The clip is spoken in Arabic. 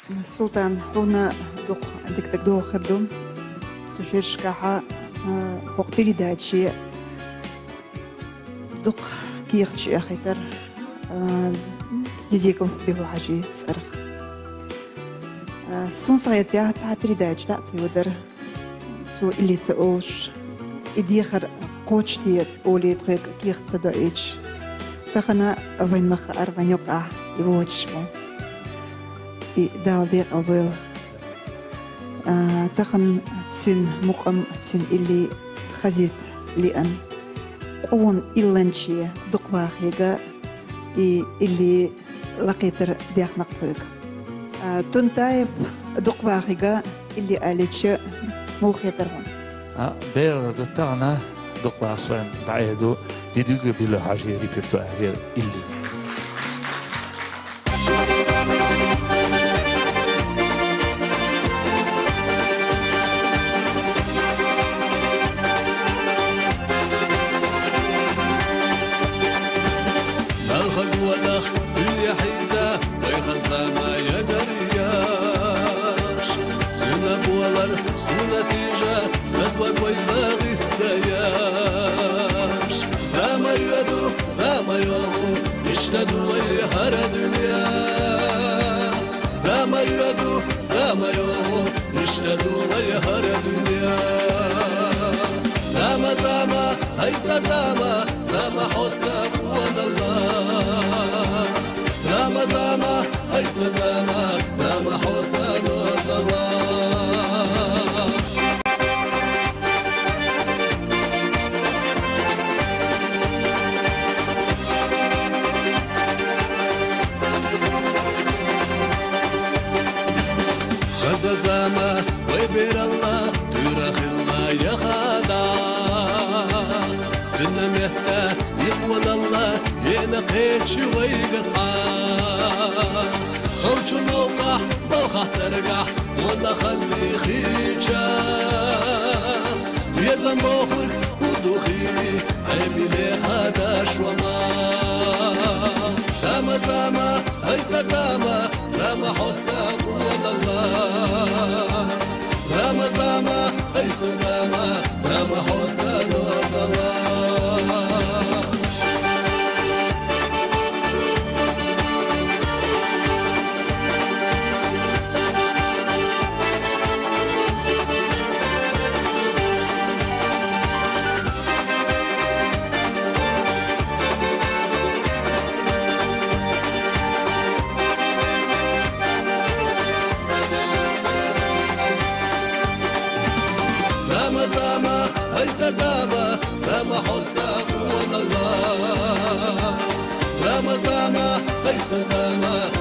السلطان هنا دوق عندك تقدو خردم سوشير شكاحة وقتي داتشي دوق كيختشي أخيتر ديديكم بيضو حاجي تصرخ سون صغير يا تعتري داتش تأتي ودر سو اللي تقولش إديخر قوتش ديت أولي تغيق كيخت صدقيتش تخنا وين مخار وين يقع يبوتش مو دال ديق أول تخن سن مقام سن اللي خزيت لأن قون إلانشي دقواخيغا اللي لقيتر ديق نقطوك تنتايب دقواخيغا اللي قالتش موخيترهم بير دتانا دقواخسوان بعيدو ديدوغ بيلو حاجي ريبيرتو أغير اللي زما زما